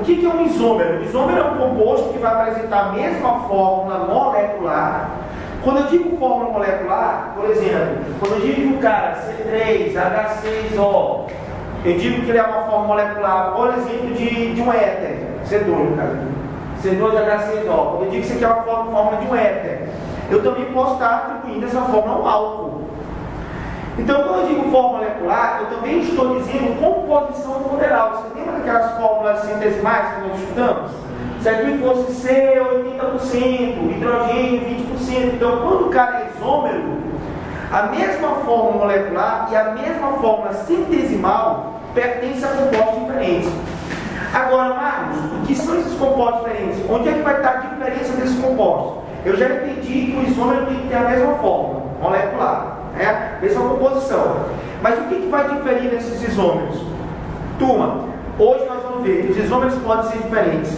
que é um isômero? O isômero é um composto que vai apresentar a mesma fórmula molecular. Quando eu digo fórmula molecular, por exemplo, quando eu digo que o cara C3H6O, eu digo que ele é uma fórmula molecular, por exemplo, de um éter, C2, cara. C2H6O. Quando eu digo que isso aqui é uma fórmula de um éter, eu também posso estar atribuindo essa fórmula a um álcool. Então, quando eu digo fórmula molecular, eu também estou dizendo composição numeral. Você lembra daquelas fórmulas centesimais que nós estudamos? Se aqui fosse C, 80%, hidrogênio, 20%. Então, quando o cara é isômero, a mesma fórmula molecular e a mesma fórmula centesimal pertence a compostos diferentes. Agora, Marcos, o que são esses compostos diferentes? Onde é que vai estar a diferença desses compostos? Eu já entendi que o isômero tem que ter a mesma fórmula molecular, né? Mesma composição. Mas o que vai diferir nesses isômeros? Turma, hoje nós vamos ver que os isômeros podem ser diferentes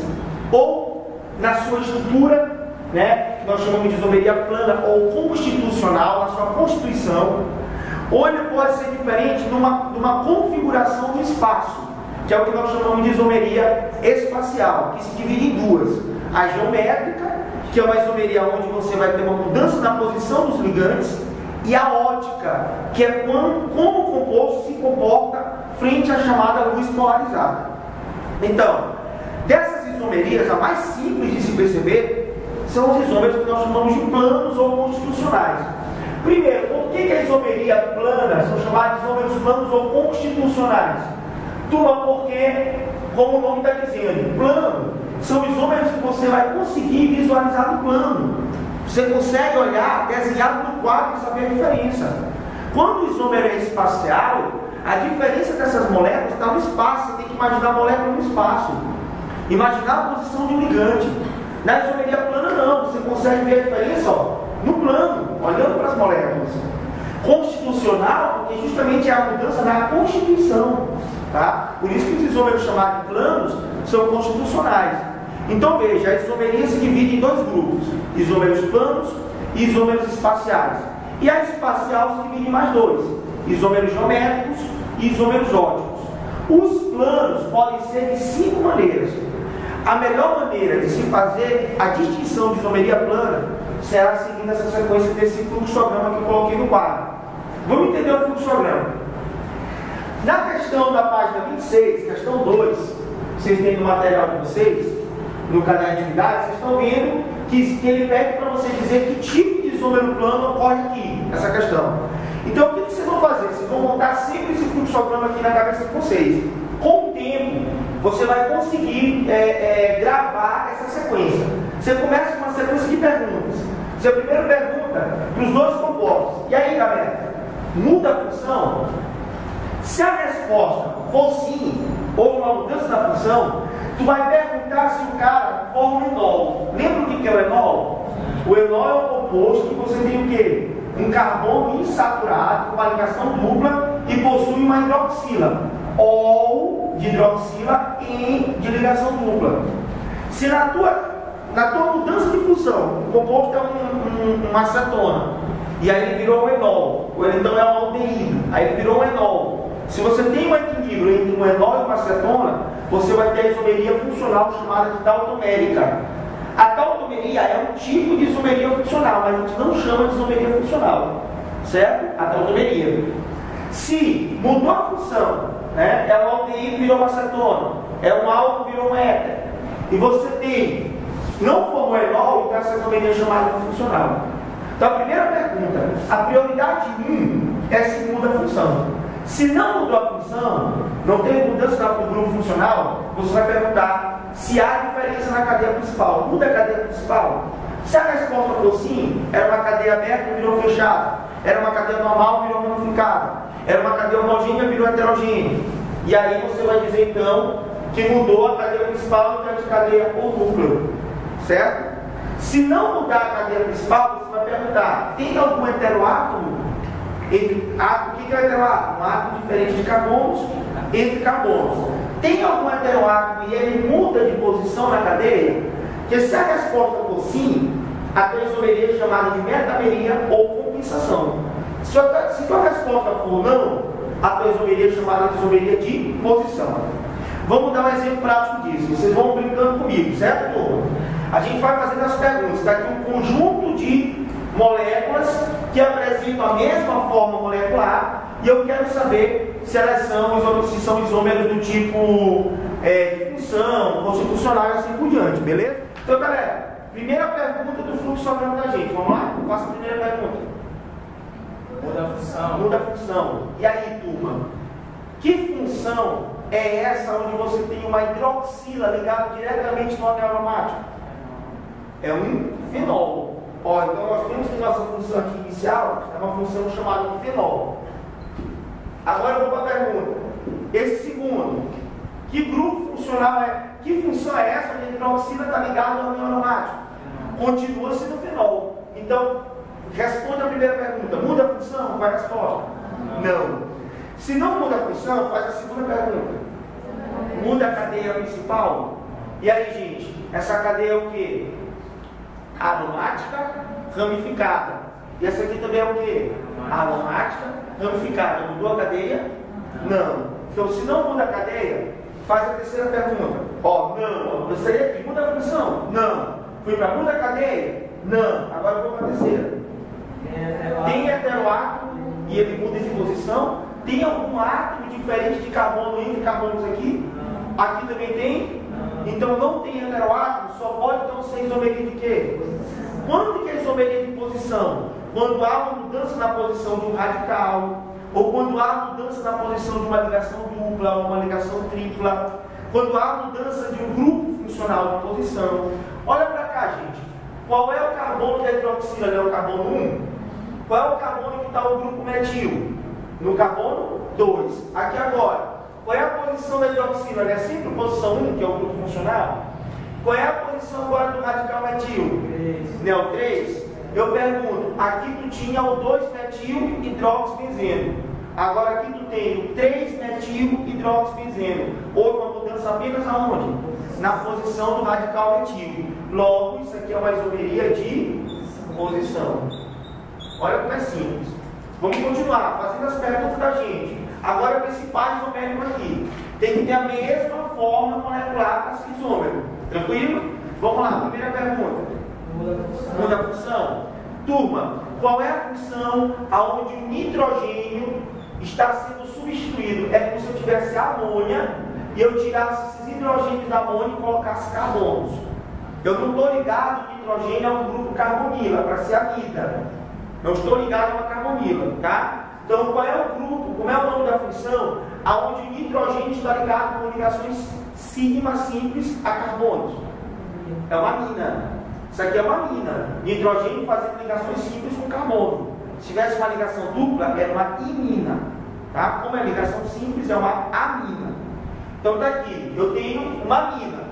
ou na sua estrutura, né, que nós chamamos de isomeria plana ou constitucional, na sua constituição, ou ele pode ser diferente numa configuração do espaço, que é o que nós chamamos de isomeria espacial, que se divide em duas: a geométrica, que é uma isomeria onde você vai ter uma mudança na posição dos ligantes, e a ótica, que é como o composto se comporta frente à chamada luz polarizada. Então, dessas isomerias, a mais simples de se perceber são os isômeros que nós chamamos de planos ou constitucionais. Primeiro, por que a isomeria plana são chamados de isômeros planos ou constitucionais? Turma, porque, como o nome está dizendo, plano são isômeros que você vai conseguir visualizar no plano. Você consegue olhar desenhado no quadro e saber a diferença. Quando o isômero é espacial, a diferença dessas moléculas está no espaço. Você tem que imaginar a molécula no espaço. Imaginar a posição de um ligante. Na isomeria plana não, você consegue ver a diferença no plano, olhando para as moléculas. Constitucional, porque justamente é a mudança na constituição. Tá? Por isso que os isômeros chamados de planos são constitucionais. Então veja, a isomeria se divide em dois grupos: isômeros planos e isômeros espaciais. E a espacial se divide em mais dois: isômeros geométricos e isômeros ópticos. Os planos podem ser de 5 maneiras. A melhor maneira de se fazer a distinção de isomeria plana será seguindo essa sequência desse fluxograma que eu coloquei no quadro. Vamos entender o fluxograma. Na questão da página 26, questão 2, vocês têm no material de vocês, no caderno de atividades, vocês estão vendo que ele pede para você dizer que tipo de isômero plano ocorre aqui, essa questão. Então, o que vocês vão fazer? Vocês vão montar sempre esse fluxograma aqui na cabeça de vocês. Com o tempo, você vai conseguir gravar essa sequência. Você começa com uma sequência de perguntas. Você primeiro pergunta para os dois compostos: e aí, galera, muda a função? Se a resposta for sim, houve uma mudança na função, tu vai perguntar se o cara forma um enol. Lembra o que é o enol? O enol é um composto que você tem o quê? Um carbono insaturado, com uma ligação dupla, e possui uma hidroxila, ou de hidroxila e de ligação dupla. Se na tua mudança de função, o composto é uma acetona, e aí ele virou um enol, ou ele então é um aldeído, aí ele virou um enol. Se você tem um equilíbrio entre um enol e uma acetona, você vai ter a isomeria funcional chamada de tautomérica. A tautomeria é um tipo de isomeria funcional, mas a gente não chama de isomeria funcional, certo? A tautomeria. Se mudou a função, né? É um aldeído, virou uma acetona, é um álcool, virou um éter, e você não formou enol, então essa isomeria é chamada de funcional. Então a primeira pergunta, a prioridade 1 é se muda a função. Se não mudou a função, não teve mudança no grupo funcional, você vai perguntar se há diferença na cadeia principal. Muda a cadeia principal? Se a resposta for sim, era uma cadeia aberta e virou fechada. Era uma cadeia normal e virou ramificada. Era uma cadeia homogênea e virou heterogênea. E aí você vai dizer então que mudou a cadeia principal e a cadeia ou núcleo. Certo? Se não mudar a cadeia principal, você vai perguntar: tem algum heteroátomo? O que é o heteroátomo? Um átomo diferente de carbonos entre carbonos. Tem algum heteroátomo e ele muda de posição na cadeia? Porque se a resposta for sim, a tua isomeria é chamada de metameria ou compensação. Se a tua resposta for não, a tua isomeria é chamada de isomeria de posição. Vamos dar um exemplo prático disso. Vocês vão comigo, certo, turma? A gente vai fazendo as perguntas. Está aqui um conjunto de moléculas que apresentam a mesma forma molecular e eu quero saber se elas são isômeros do tipo de função, constitucional e assim por diante, beleza? Então, galera, primeira pergunta do fluxograma da gente. Vamos lá? Faça a primeira pergunta. Muda a função. Muda a função. E aí, turma? Que função é essa onde você tem uma hidroxila ligada diretamente no anel aromático? É um fenol. Ó, então nós temos que nossa função aqui inicial é uma função chamada de fenol. Agora eu vou para a pergunta. Esse segundo, que grupo funcional é? Que função é essa onde a hidroxila está ligada no anel aromático? Continua sendo fenol. Então, responda a primeira pergunta. Muda a função? Qual é a resposta? Não. Se não muda a função, faz a segunda pergunta. Muda a cadeia principal? E aí, gente, essa cadeia é o quê? Aromática ramificada. E essa aqui também é o quê? Aromática ramificada. Mudou a cadeia? Não. Então, se não muda a cadeia, faz a terceira pergunta. Ó, não. Eu saí aqui, muda a função? Não. Fui para muda a cadeia? Não. Agora eu vou para a terceira. Tem heteroátomo e ele muda de posição? Tem algum átomo diferente de carbono entre carbonos aqui? Aqui também tem? Então não tem heteroátomo, só pode então ser isomeria de quê? Quando que é isomeria de posição? Quando há uma mudança na posição de um radical, ou quando há mudança na posição de uma ligação dupla ou uma ligação tripla, quando há mudança de um grupo funcional de posição. Olha para cá, gente. Qual é o carbono da hidroxila? É o carbono 1? Qual é o carbono que está o grupo metil? No carbono 2. Aqui agora, qual é a posição da hidroxila? É sempre posição 1, que é o grupo funcional? Qual é a posição agora do radical metil? 3. Não, 3. Eu pergunto, aqui tu tinha o 2-metil hidroxibenzeno. Agora aqui tu tem o 3-metil hidroxibenzeno. Houve uma mudança apenas aonde? Na posição do radical metil. Logo, isso aqui é uma isomeria de posição. Olha como é simples. Vamos continuar fazendo as perguntas da gente. Agora para esse par isomérico aqui. Tem que ter a mesma forma molecular para esse isômero. Tranquilo? Vamos lá, primeira pergunta. Muda a função. Turma, qual é a função aonde o nitrogênio está sendo substituído? É como se eu tivesse amônia e eu tirasse esses hidrogênios da amônia e colocasse carbonos. Eu não estou ligado, o nitrogênio é um grupo carbonila, para ser amida. Não estou ligado a uma carbonila, tá? Então, qual é o grupo, como é o nome da função, aonde o nitrogênio está ligado com ligações sigma simples a carbonos? É uma amina. Isso aqui é uma amina. Nitrogênio fazendo ligações simples com carbono. Se tivesse uma ligação dupla, era uma imina. Tá? Como é ligação simples, é uma amina. Então, está aqui, eu tenho uma amina.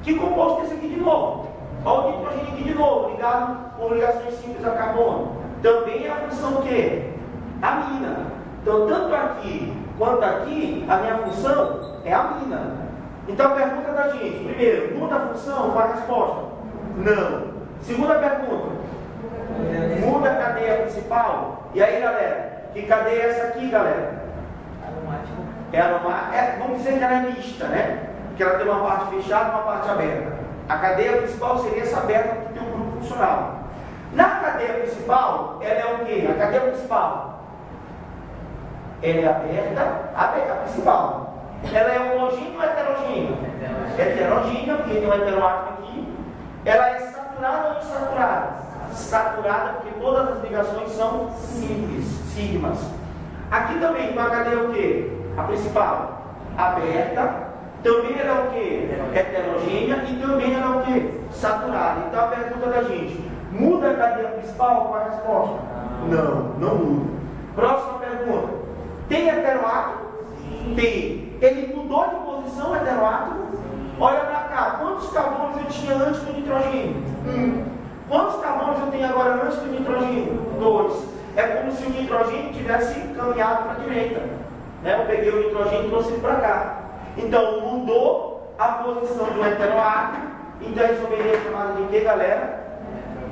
Que composto é esse aqui de novo? Olha o nitrogênio aqui de novo, ligado com ligações simples a carbono. Também é a função o quê? Amina. Então, tanto aqui quanto aqui, a minha função é amina. Então, a pergunta da gente, primeiro, muda a função? Qual a resposta? Não. Segunda pergunta, muda a cadeia principal? E aí, galera, que cadeia é essa aqui, galera? Aromática. Vamos dizer que ela é mista, né? Que ela tem uma parte fechada e uma parte aberta. A cadeia principal seria essa aberta que tem um grupo funcional. Na cadeia principal, ela é o quê? A cadeia principal, ela é aberta, a principal. Ela é homogênea ou heterogênea? Heterogênea, porque tem um heteroátomo aqui. Ela é saturada ou insaturada? Saturada, porque todas as ligações são simples, sigmas. Aqui também, com a cadeia o quê? A principal, aberta. Também ela é o quê? Heterogênea e também ela é o quê? Saturada. Então a pergunta da gente, muda a cadeia principal? Qual a resposta? Não muda. Próxima pergunta. Tem heteroátomo? Tem. Ele mudou de posição, heteroátomo? Olha para cá. Quantos carbonos eu tinha antes do nitrogênio? 1. Quantos carbonos eu tenho agora antes do nitrogênio? 2. É como se o nitrogênio tivesse caminhado para a direita. Né? Eu peguei o nitrogênio e trouxe ele para cá. Então, mudou a posição do heteroátomo. Então, a isomeria é chamada de quê, galera?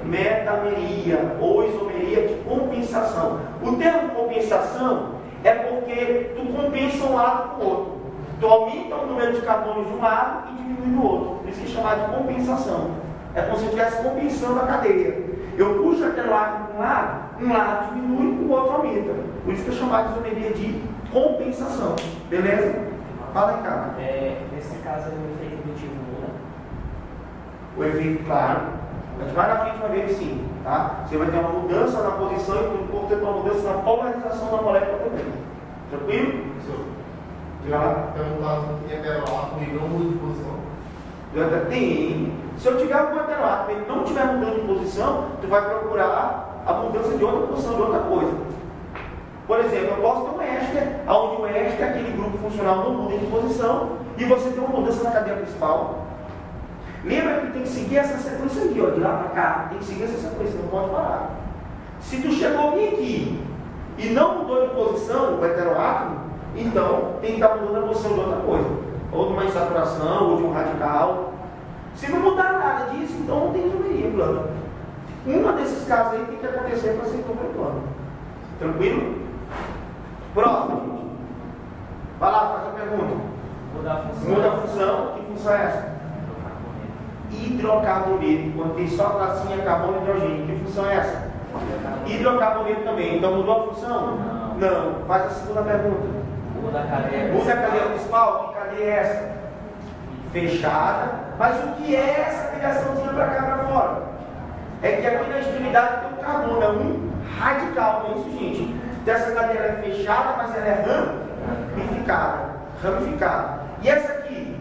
Metameria, ou isomeria de compensação. O termo compensação é porque tu compensa um lado com o outro. Tu aumenta o número de carbonos de um lado e diminui do outro. Por isso que é chamado de compensação. É como se eu estivesse compensando a cadeia. Eu puxo aquele lado para um lado diminui, o outro aumenta. Por isso que é chamado de isomeria de compensação. Beleza? Fala aí, cara. Nesse caso, o efeito indutivo muda? O efeito, claro. A gente vai na frente vai ver que sim. Tá? Você vai ter uma mudança na posição e por ter uma mudança na polarização da molécula também. Tranquilo? Diga lá. Então, no caso, tem heteroátomo e não muda de posição. Tem. Se eu tiver algum heteroátomo e ele não estiver mudando de posição, tu vai procurar a mudança de outra posição, de outra coisa. Por exemplo, eu posso ter um éster, onde o éster, aquele grupo funcional, não muda de posição, e você tem uma mudança na cadeia principal. Lembra que tem que seguir essa sequência aqui, ó, de lá para cá. Tem que seguir essa sequência, não pode parar. Se tu chegou bem aqui e não mudou de posição, o heteroátomo, então tem que estar mudando a posição de outra coisa. Ou de uma insaturação, ou de um radical. Se não mudar nada disso, então não tem isomeria plana. Um desses casos aí tem que acontecer para ser isomeria plana. Tranquilo? Próximo, gente. Vai lá, faz a pergunta. Muda a função. Muda a função. Que função é essa? Hidrocarboneto. Quando tem só a classinha carbono e hidrogênio. Que função é essa? Hidrocarboneto também. Então mudou a função? Não. Faz a segunda pergunta. Muda a cadeia. Muda a cadeia principal? Que cadeia é essa? Fechada. Mas o que é essa ligaçãozinha para cá para fora? É que aqui na extremidade tem um carbono, é um radical, não é isso, gente? Então essa cadeia é fechada, mas ela é ramificada. E essa aqui,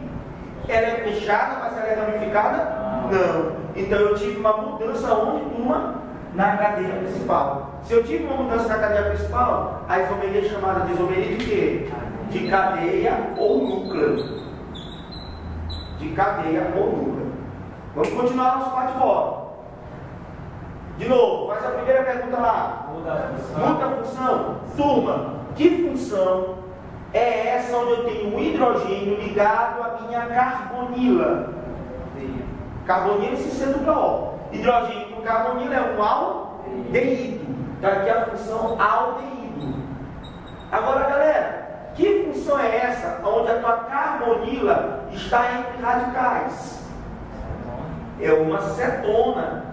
ela é fechada, mas ela é ramificada? Não. Então eu tive uma mudança onde, turma? Na cadeia principal. Se eu tive uma mudança na cadeia principal, a isomeria é chamada de isomeria de quê? De cadeia ou núcleo. De cadeia ou núcleo. Vamos continuar nosso bate-bola. De novo, faz a primeira pergunta lá. Muda a função. Muda a função. Turma, que função é essa onde eu tenho um hidrogênio ligado à minha carbonila? Carbonila e C-O. Hidrogênio com carbonila é um aldeído. Então aqui a função aldeído. Agora, galera, que função é essa onde a tua carbonila está entre radicais? É uma cetona.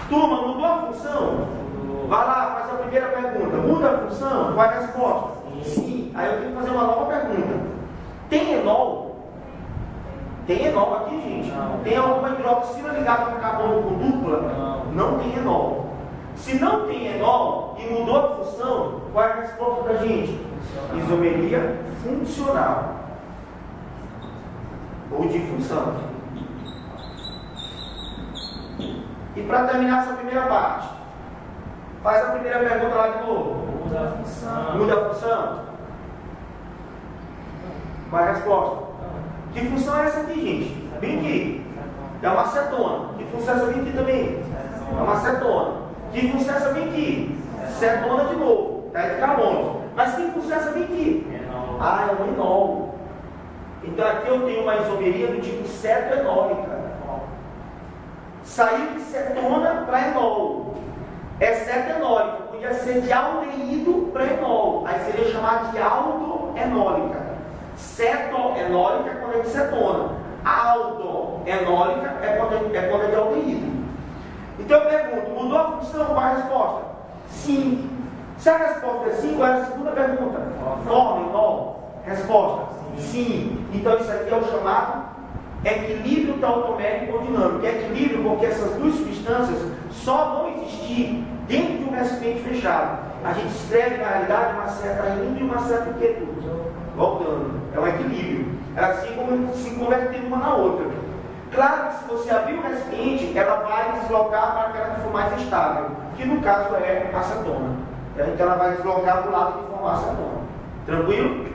Turma, mudou a função? Vai lá, faz a primeira pergunta. Muda a função? Qual é a resposta? Sim. Aí eu tenho que fazer uma nova pergunta. Tem enol? Tem enol aqui, gente? Não. Tem alguma hidroxila ligada com carbono com dupla? Não tem enol. Se não tem enol e mudou a função, qual é a resposta da gente? Isomeria funcional. Ou de função. E para terminar essa primeira parte, faz a primeira pergunta lá de novo. Muda a função. Muda a função? Qual é a resposta? Que função é essa aqui, gente? Bem aqui. É uma cetona. Que função é essa bem aqui também? É uma cetona. Que função é essa bem aqui? Cetona de novo. Tá de carbono. Mas que função é essa bem aqui? Ah, é um enol. Então aqui eu tenho uma isomeria do tipo cetoenólica. Saiu de cetona para enol. É cetenólica. Podia ser de aldeído para enol. Aí seria chamado de aldoenólica. Cetoenólica é quando é de cetona. Aldoenólica é quando é de aldeído. Então eu pergunto, mudou a função? Qual é a resposta? Sim. Se a resposta é sim, qual é a segunda pergunta? Forma enol? Resposta? Sim. Então isso aqui é o chamado equilíbrio tautométrico ou dinâmico. É equilíbrio porque essas duas substâncias só vão existir dentro de um recipiente fechado. A gente escreve na realidade uma certa indo e uma certa inquietude. Voltando, é um equilíbrio. Elas se convertem uma na outra. Claro que se você abrir o recipiente, ela vai deslocar para aquela que for mais estável, que no caso é a acetona. Então ela vai deslocar para o lado que for a acetona. Tranquilo?